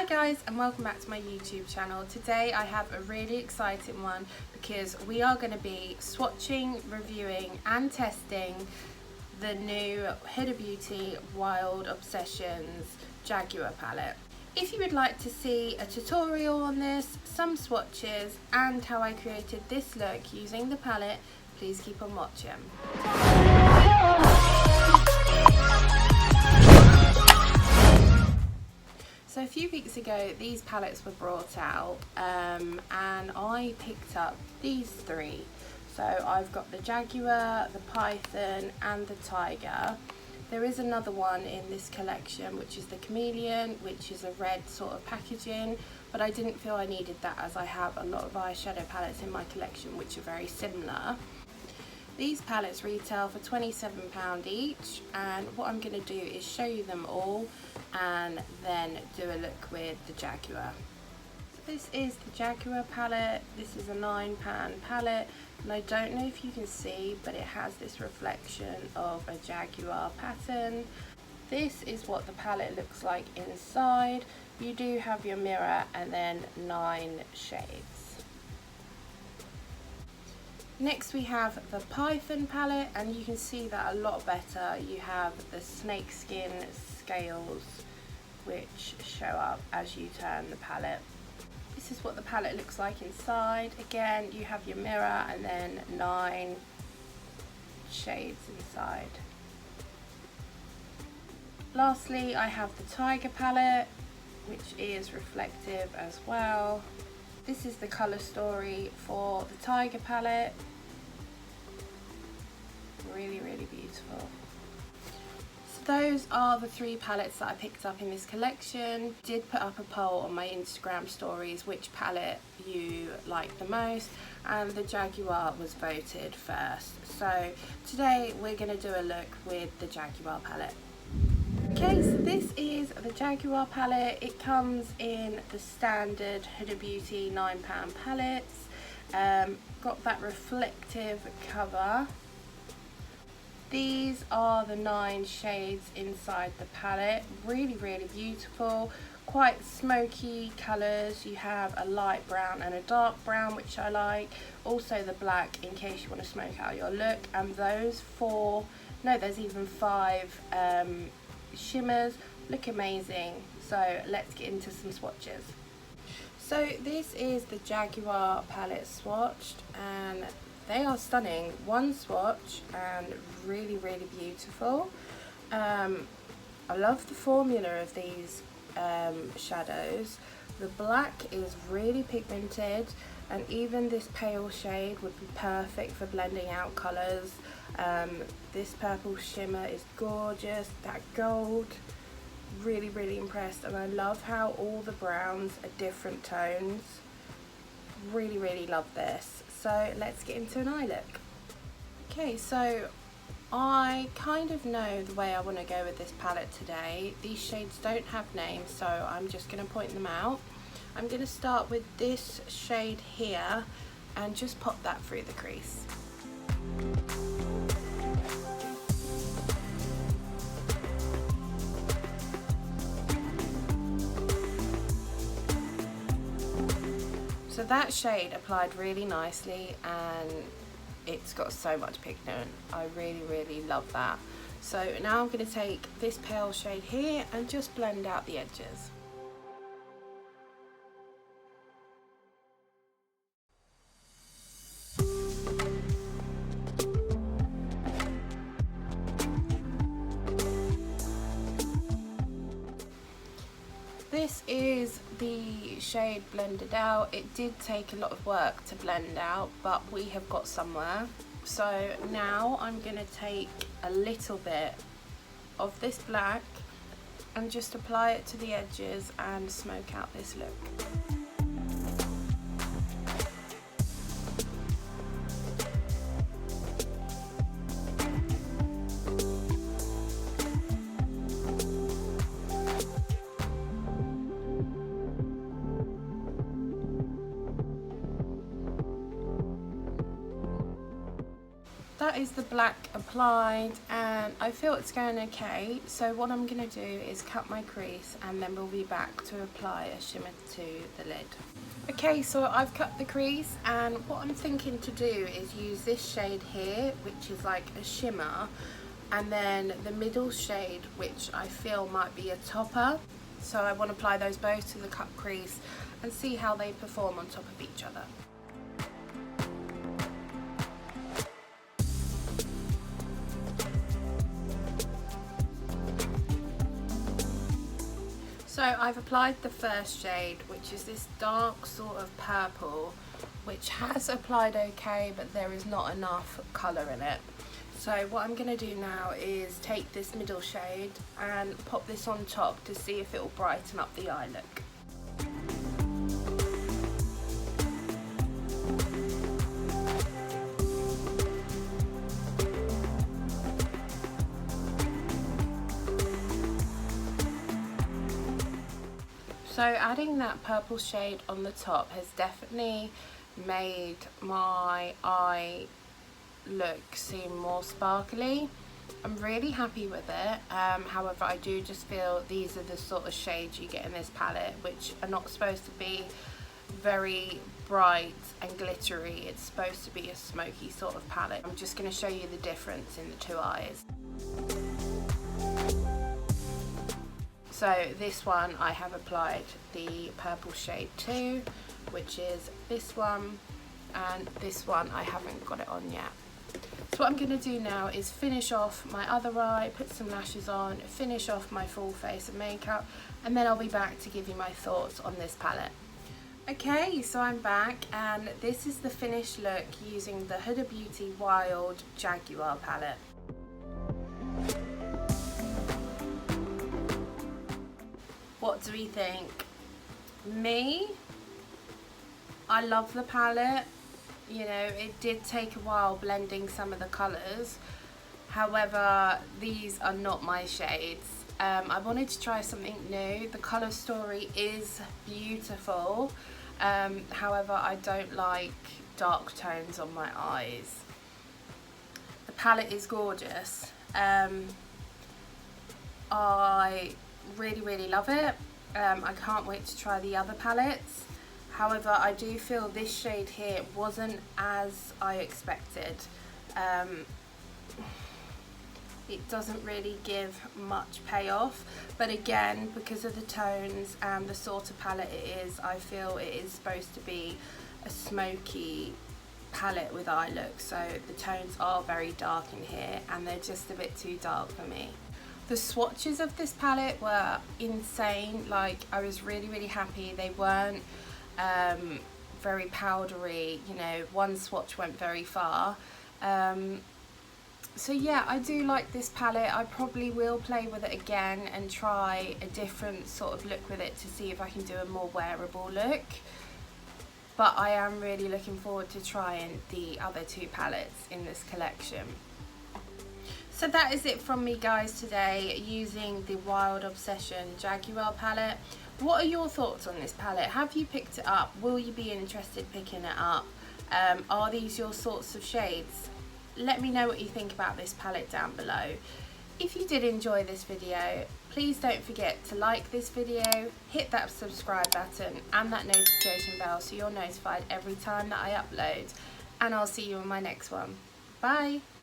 Hi guys, and welcome back to my YouTube channel. Today I have a really exciting one because we are going to be swatching, reviewing and testing the new Hudabeauty Wild Obsessions Jaguar palette. If you would like to see a tutorial on this, some swatches and how I created this look using the palette, please keep on watching. So a few weeks ago these palettes were brought out and I picked up these three. So I've got the Jaguar, the Python and the Tiger. There is another one in this collection which is the Chameleon, which is a red sort of packaging, but I didn't feel I needed that as I have a lot of eyeshadow palettes in my collection which are very similar. These palettes retail for £27 each, and what I'm going to do is show you them all and then do a look with the Jaguar. So this is the Jaguar palette. This is a 9-pan palette, and I don't know if you can see, but it has this reflection of a Jaguar pattern. This is what the palette looks like inside. You do have your mirror and then 9 shades. Next we have the Python palette, and you can see that a lot better. You have the snakeskin scales which show up as you turn the palette. This is what the palette looks like inside. Again, you have your mirror and then 9 shades inside. Lastly, I have the Tiger palette, which is reflective as well. This is the colour story for the Tiger palette. Really beautiful. So those are the 3 palettes that I picked up in this collection. Did put up a poll on my Instagram stories which palette you liked the most, and the Jaguar was voted first. So today we're going to do a look with the Jaguar palette. Okay, so this is the Jaguar palette. It comes in the standard Hudabeauty 9-pan palettes. Got that reflective cover. These are the 9 shades inside the palette. Really beautiful. Quite smoky colours. You have a light brown and a dark brown, which I like. Also the black in case you want to smoke out your look. And those 4, no, there's even 5 shimmers look amazing. So let's get into some swatches. So this is the Jaguar palette swatched, and they are stunning. One swatch and really beautiful. I love the formula of these shadows. The black is really pigmented, and even this pale shade would be perfect for blending out colours. This purple shimmer is gorgeous. That gold, really impressed, and I love how all the browns are different tones. Really love this. So let's get into an eye look. Okay, so I kind of know the way I want to go with this palette today. These shades don't have names, so I'm just going to point them out. I'm going to start with this shade here and just pop that through the crease. So that shade applied really nicely, and it's got so much pigment. I really love that. So now I'm going to take this pale shade here and just blend out the edges. This is the shade blended out. It did take a lot of work to blend out, but we have got somewhere. So now I'm going to take a little bit of this black and just apply it to the edges and smoke out this look. that is the black applied, and I feel it's going okay. So what I'm going to do is cut my crease, and then we'll be back to apply a shimmer to the lid. Okay, so I've cut the crease, and what I'm thinking to do is use this shade here, which is like a shimmer, and then the middle shade, which I feel might be a topper. So I want to apply those both to the cut crease and see how they perform on top of each other. So I've applied the first shade, which is this dark sort of purple, which has applied okay, but there is not enough colour in it. So what I'm going to do now is take this middle shade and pop this on top to see if it will brighten up the eye look. So adding that purple shade on the top has definitely made my eye look seem more sparkly. I'm really happy with it. However, I do just feel these are the sort of shades you get in this palette, which are not supposed to be very bright and glittery. It's supposed to be a smoky sort of palette. I'm just going to show you the difference in the two eyes. So this one I have applied the purple shade to, which is this one, and this one I haven't got it on yet. So what I'm going to do now is finish off my other eye, put some lashes on, finish off my full face of makeup, and then I'll be back to give you my thoughts on this palette. Okay, so I'm back, and this is the finished look using the Hudabeauty Wild Jaguar palette. What do we think? Me? I love the palette. You know, it did take a while blending some of the colours. However, these are not my shades. I wanted to try something new. The colour story is beautiful. However, I don't like dark tones on my eyes. The palette is gorgeous. I really love it. I can't wait to try the other palettes. However, I do feel this shade here wasn't as I expected. It doesn't really give much payoff, but again, because of the tones and the sort of palette it is, I feel it is supposed to be a smoky palette with eye look, so the tones are very dark in here and they're just a bit too dark for me. The swatches of this palette were insane. Like, I was really happy. They weren't very powdery, you know, one swatch went very far. So yeah, I do like this palette. I probably will play with it again and try a different sort of look with it to see if I can do a more wearable look. But I am really looking forward to trying the other two palettes in this collection. So that is it from me, guys, today using the Wild Obsession Jaguar palette. What are your thoughts on this palette? Have you picked it up? Will you be interested picking it up? Are these your sorts of shades? Let me know what you think about this palette down below. If you did enjoy this video, please don't forget to like this video, hit that subscribe button and that notification bell so you're notified every time that I upload. And I'll see you in my next one. Bye!